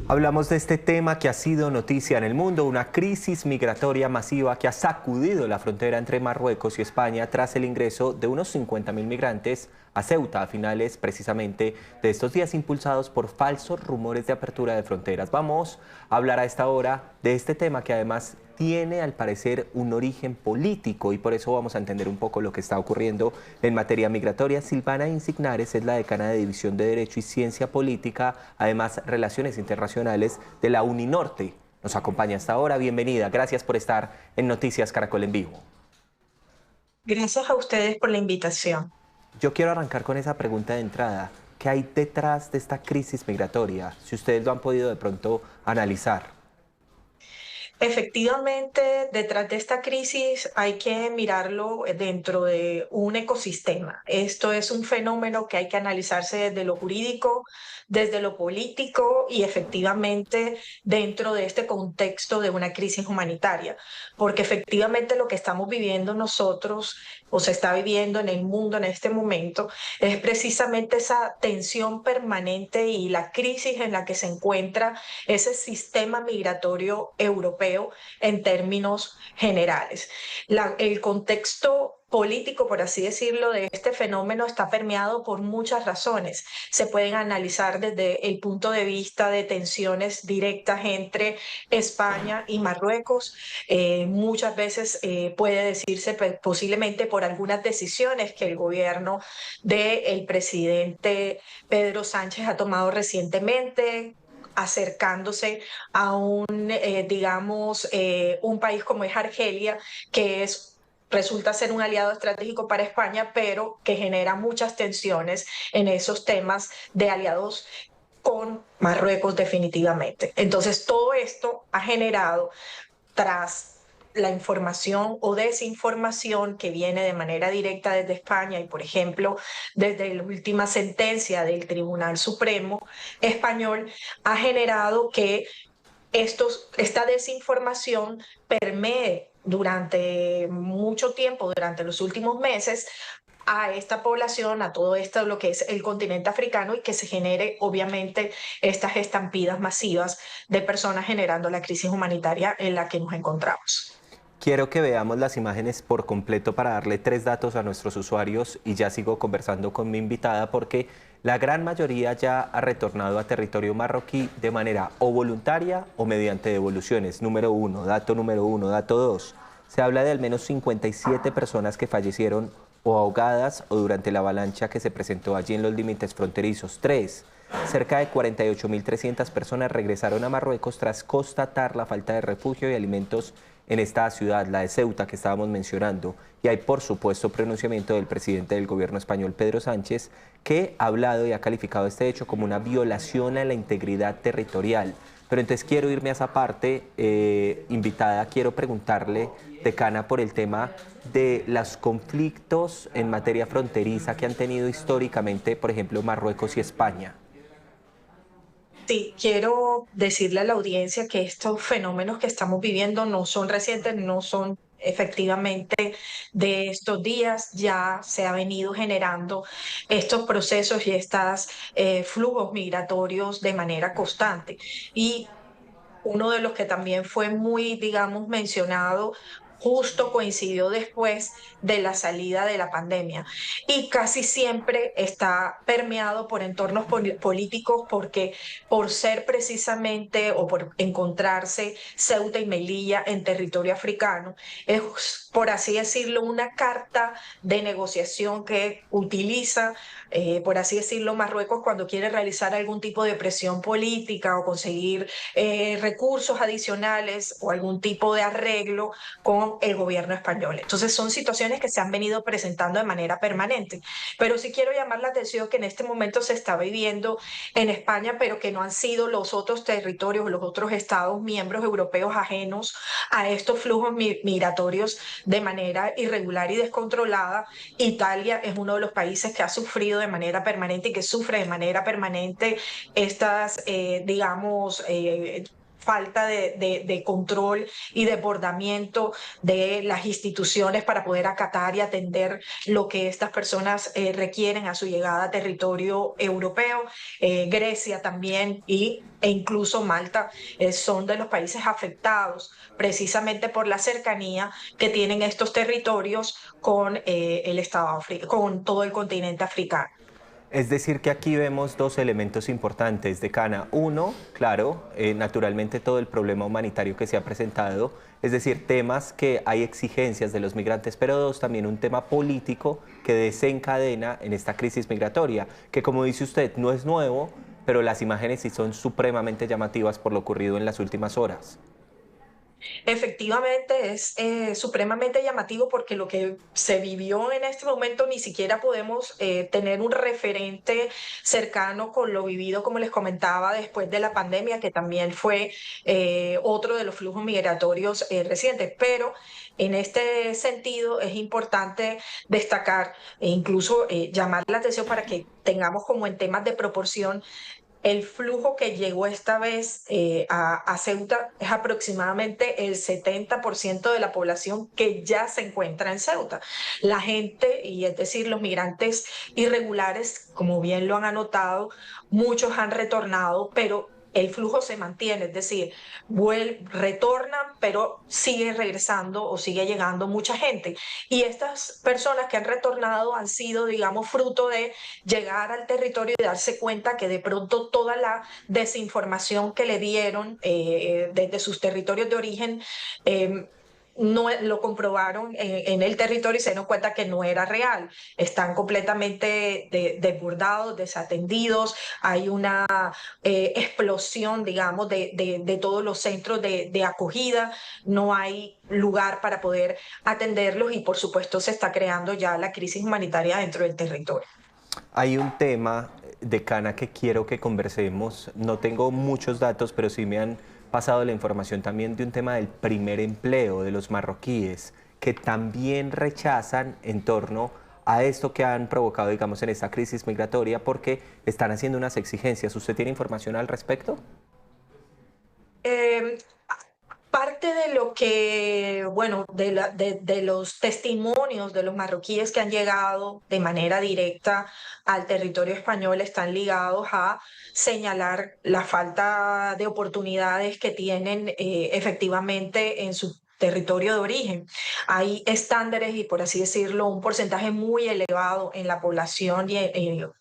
Hablamos de este tema que ha sido noticia en el mundo, una crisis migratoria masiva que ha sacudido la frontera entre Marruecos y España tras el ingreso de unos 50.000 migrantes a Ceuta a finales precisamente de estos días impulsados por falsos rumores de apertura de fronteras. Vamos a hablar a esta hora de este tema que además tiene al parecer un origen político y por eso vamos a entender un poco lo que está ocurriendo en materia migratoria. Silvana Insignares es la decana de División de Derecho y Ciencia Política, además Relaciones Internacionales de la UNINORTE. Nos acompaña hasta ahora, bienvenida, gracias por estar en Noticias Caracol en Vivo. Gracias a ustedes por la invitación. Yo quiero arrancar con esa pregunta de entrada. ¿Qué hay detrás de esta crisis migratoria? Si ustedes lo han podido de pronto analizar. Efectivamente, detrás de esta crisis hay que mirarlo dentro de un ecosistema. Esto es un fenómeno que hay que analizarse desde lo jurídico, desde lo político y efectivamente dentro de este contexto de una crisis humanitaria, porque efectivamente lo que estamos viviendo nosotros o se está viviendo en el mundo en este momento es precisamente esa tensión permanente y la crisis en la que se encuentra ese sistema migratorio europeo en términos generales. El contexto político, por así decirlo, de este fenómeno está permeado por muchas razones. Se pueden analizar desde el punto de vista de tensiones directas entre España y Marruecos. Muchas veces puede decirse posiblemente por algunas decisiones que el gobierno del presidente Pedro Sánchez ha tomado recientemente, acercándose a un país como es Argelia, que resulta ser un aliado estratégico para España, pero que genera muchas tensiones en esos temas de aliados con Marruecos definitivamente. Entonces, todo esto ha generado tras la información o desinformación que viene de manera directa desde España y, por ejemplo, desde la última sentencia del Tribunal Supremo español, ha generado que esta desinformación permee durante mucho tiempo, durante los últimos meses, a esta población, a todo esto, lo que es el continente africano y que se genere obviamente estas estampidas masivas de personas generando la crisis humanitaria en la que nos encontramos. Quiero que veamos las imágenes por completo para darle tres datos a nuestros usuarios y ya sigo conversando con mi invitada porque la gran mayoría ya ha retornado a territorio marroquí de manera o voluntaria o mediante devoluciones. Número uno, dato número uno. Dato dos, se habla de al menos 57 personas que fallecieron o ahogadas o durante la avalancha que se presentó allí en los límites fronterizos. Tres, cerca de 48.300 personas regresaron a Marruecos tras constatar la falta de refugio y alimentos en esta ciudad, la de Ceuta que estábamos mencionando. Y hay, por supuesto, pronunciamiento del presidente del gobierno español, Pedro Sánchez, que ha hablado y ha calificado este hecho como una violación a la integridad territorial. Pero entonces quiero irme a esa parte, invitada, quiero preguntarle, decana, por el tema de los conflictos en materia fronteriza que han tenido históricamente, por ejemplo, Marruecos y España. Sí, quiero decirle a la audiencia que estos fenómenos que estamos viviendo no son recientes, no son efectivamente de estos días, ya se ha venido generando estos procesos y estos flujos migratorios de manera constante. Y uno de los que también fue muy, digamos, mencionado, justo coincidió después de la salida de la pandemia. Y casi siempre está permeado por entornos políticos porque por ser precisamente o por encontrarse Ceuta y Melilla en territorio africano, es, por así decirlo, una carta de negociación que utiliza, por así decirlo, Marruecos cuando quiere realizar algún tipo de presión política o conseguir recursos adicionales o algún tipo de arreglo con el gobierno español. Entonces son situaciones que se han venido presentando de manera permanente. Pero sí quiero llamar la atención que en este momento se está viviendo en España, pero que no han sido los otros territorios o los otros estados miembros europeos ajenos a estos flujos migratorios de manera irregular y descontrolada. Italia es uno de los países que ha sufrido de manera permanente y que sufre de manera permanente estas, digamos, falta de control y desbordamiento de las instituciones para poder acatar y atender lo que estas personas requieren a su llegada a territorio europeo. Grecia también e incluso Malta son de los países afectados precisamente por la cercanía que tienen estos territorios con el Estado con todo el continente africano. Es decir, que aquí vemos dos elementos importantes, decana. Uno, claro, naturalmente todo el problema humanitario que se ha presentado, es decir, temas que hay exigencias de los migrantes, pero dos, también un tema político que desencadena en esta crisis migratoria, que como dice usted, no es nuevo, pero las imágenes sí son supremamente llamativas por lo ocurrido en las últimas horas. Efectivamente es supremamente llamativo porque lo que se vivió en este momento ni siquiera podemos tener un referente cercano con lo vivido, como les comentaba, después de la pandemia, que también fue otro de los flujos migratorios recientes. Pero en este sentido es importante destacar e incluso llamar la atención para que tengamos como en temas de proporción el flujo que llegó esta vez a Ceuta es aproximadamente el 70% de la población que ya se encuentra en Ceuta. La gente, y es decir, los migrantes irregulares, como bien lo han anotado, muchos han retornado, pero el flujo se mantiene, es decir, retornan, pero sigue regresando o sigue llegando mucha gente. Y estas personas que han retornado han sido, digamos, fruto de llegar al territorio y darse cuenta que de pronto toda la desinformación que le dieron desde sus territorios de origen no lo comprobaron en el territorio y se dieron cuenta que no era real. Están completamente desbordados, desatendidos. Hay una explosión, digamos, de todos los centros de acogida. No hay lugar para poder atenderlos y, por supuesto, se está creando ya la crisis humanitaria dentro del territorio. Hay un tema, decana, que quiero que conversemos. No tengo muchos datos, pero sí me han pasado la información también de un tema del primer empleo de los marroquíes, que también rechazan en torno a esto que han provocado, digamos, en esta crisis migratoria, porque están haciendo unas exigencias. ¿Usted tiene información al respecto? Eh, Parte de lo que, bueno, de los testimonios de los marroquíes que han llegado de manera directa al territorio español están ligados a señalar la falta de oportunidades que tienen efectivamente en su territorio de origen. Hay estándares y, por así decirlo, un porcentaje muy elevado en la población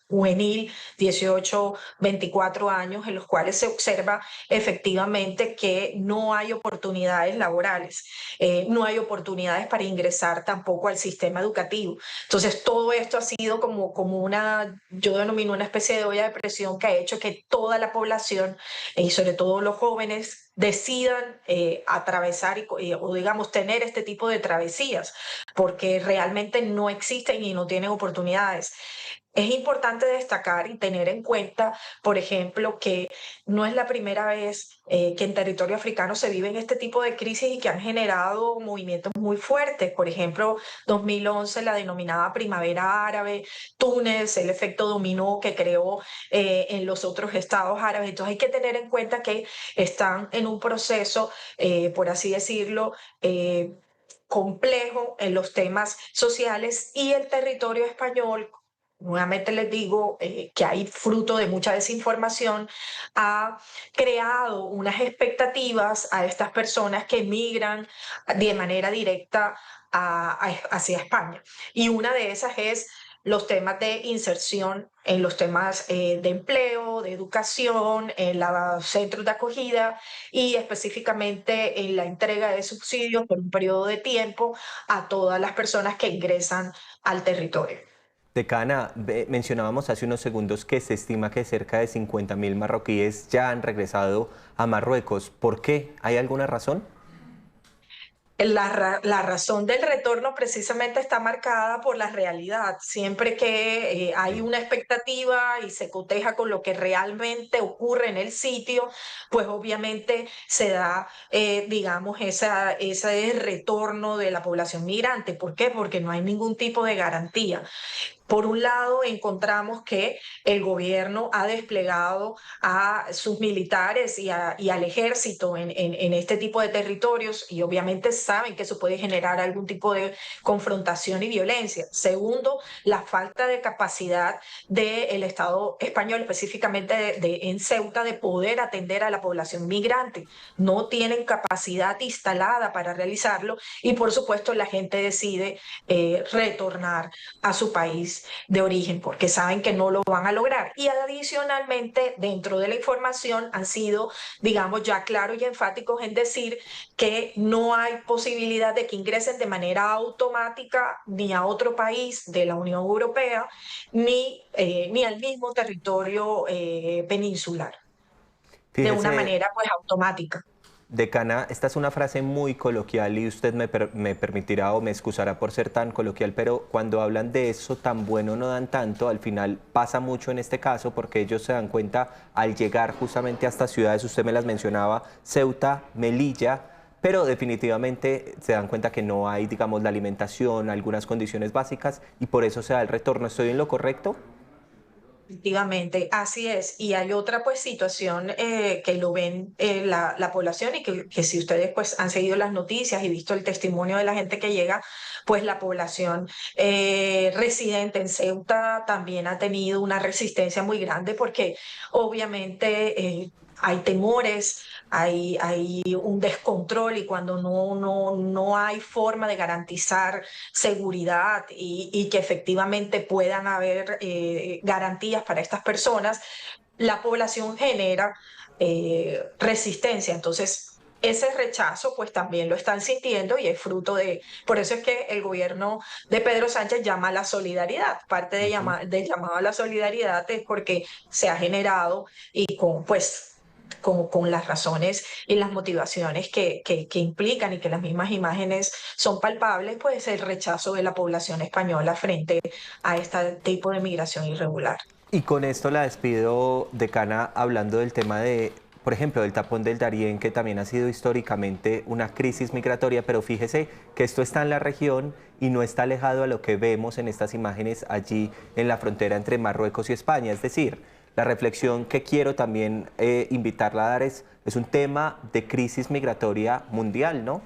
juvenil, 18, 24 años, en los cuales se observa efectivamente que no hay oportunidades laborales, no hay oportunidades para ingresar tampoco al sistema educativo. Entonces, todo esto ha sido como una, yo denomino una especie de olla de presión que ha hecho que toda la población, y sobre todo los jóvenes, decidan atravesar o digamos tener este tipo de travesías, porque realmente no existen y no tienen oportunidades. Es importante destacar y tener en cuenta, por ejemplo, que no es la primera vez que en territorio africano se viven este tipo de crisis y que han generado movimientos muy fuertes. Por ejemplo, 2011, la denominada Primavera Árabe, Túnez, el efecto dominó que creó en los otros estados árabes. Entonces hay que tener en cuenta que están en un proceso, por así decirlo, complejo en los temas sociales y el territorio español. Nuevamente les digo que hay fruto de mucha desinformación, ha creado unas expectativas a estas personas que emigran de manera directa hacia España. Y una de esas es los temas de inserción en los temas de empleo, de educación, en los centros de acogida y específicamente en la entrega de subsidios por un periodo de tiempo a todas las personas que ingresan al territorio. Decana, mencionábamos hace unos segundos que se estima que cerca de 50.000 marroquíes ya han regresado a Marruecos. ¿Por qué? ¿Hay alguna razón? La razón del retorno precisamente está marcada por la realidad. Siempre que hay una expectativa y se coteja con lo que realmente ocurre en el sitio, pues obviamente se da, digamos, ese retorno de la población migrante. ¿Por qué? Porque no hay ningún tipo de garantía. Por un lado, encontramos que el gobierno ha desplegado a sus militares y al ejército en este tipo de territorios y obviamente saben que eso puede generar algún tipo de confrontación y violencia. Segundo, la falta de capacidad del Estado español, específicamente en Ceuta, de poder atender a la población migrante. No tienen capacidad instalada para realizarlo y por supuesto la gente decide retornar a su país de origen, porque saben que no lo van a lograr. Y adicionalmente, dentro de la información han sido, digamos, ya claros y enfáticos en decir que no hay posibilidad de que ingresen de manera automática ni a otro país de la Unión Europea, ni al mismo territorio peninsular, de una Fíjese, manera pues automática. decana, esta es una frase muy coloquial y usted me permitirá o me excusará por ser tan coloquial, pero cuando hablan de eso tan bueno no dan tanto, al final pasa mucho en este caso porque ellos se dan cuenta al llegar justamente a estas ciudades, usted me las mencionaba, Ceuta, Melilla, pero definitivamente se dan cuenta que no hay, digamos, la alimentación, algunas condiciones básicas y por eso se da el retorno. ¿Estoy en lo correcto? Efectivamente, así es. Y hay otra pues situación que lo ven la población y que si ustedes pues han seguido las noticias y visto el testimonio de la gente que llega, pues la población residente en Ceuta también ha tenido una resistencia muy grande porque obviamente hay temores, hay un descontrol y cuando no hay forma de garantizar seguridad y que efectivamente puedan haber garantías para estas personas, la población genera resistencia. Entonces, ese rechazo pues también lo están sintiendo y es fruto de, por eso es que el gobierno de Pedro Sánchez llama a la solidaridad, parte Ujú. del llamado a la solidaridad es porque se ha generado y con pues con las razones y las motivaciones que implican y que las mismas imágenes son palpables, pues el rechazo de la población española frente a este tipo de migración irregular. Y con esto la despido, decana, hablando del tema de, por ejemplo, del tapón del Darién, que también ha sido históricamente una crisis migratoria, pero fíjese que esto está en la región y no está alejado a lo que vemos en estas imágenes allí en la frontera entre Marruecos y España. Es decir, la reflexión que quiero también invitarla a dar es un tema de crisis migratoria mundial, ¿no?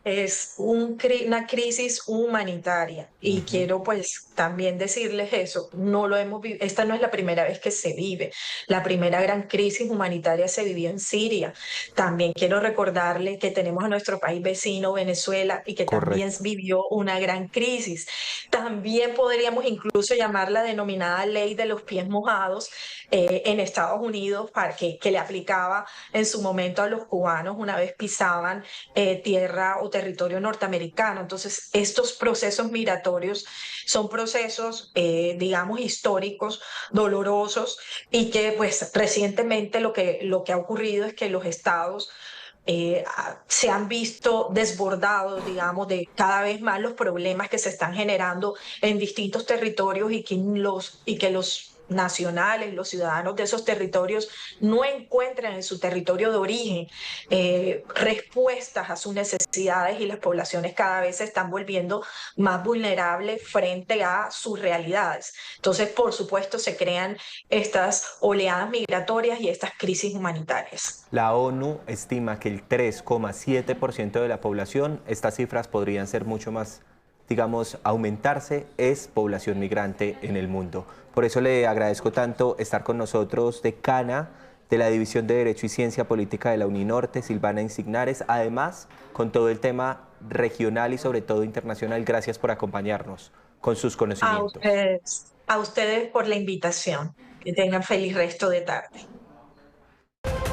Es una crisis humanitaria y Ujú. quiero pues también decirles eso, no lo hemos esta no es la primera vez que se vive, la primera gran crisis humanitaria se vivió en Siria, también quiero recordarles que tenemos a nuestro país vecino Venezuela y que también Correcto. vivió una gran crisis, también podríamos incluso llamar la denominada ley de los pies mojados en Estados Unidos para que le aplicaba en su momento a los cubanos una vez pisaban tierra o territorio norteamericano. Entonces, estos procesos migratorios son procesos, digamos, históricos, dolorosos, y que pues recientemente lo que ha ocurrido es que los estados se han visto desbordados, digamos, de cada vez más los problemas que se están generando en distintos territorios y que los nacionales, los ciudadanos de esos territorios no encuentran en su territorio de origen respuestas a sus necesidades y las poblaciones cada vez se están volviendo más vulnerables frente a sus realidades. Entonces, por supuesto, se crean estas oleadas migratorias y estas crisis humanitarias. La ONU estima que el 3,7% de la población, estas cifras podrían ser mucho más, digamos, aumentarse, es población migrante en el mundo. Por eso le agradezco tanto estar con nosotros, decana de la División de Derecho y Ciencia Política de la UNINORTE, Silvana Insignares, además con todo el tema regional y sobre todo internacional. Gracias por acompañarnos con sus conocimientos. A ustedes por la invitación. Que tengan feliz resto de tarde.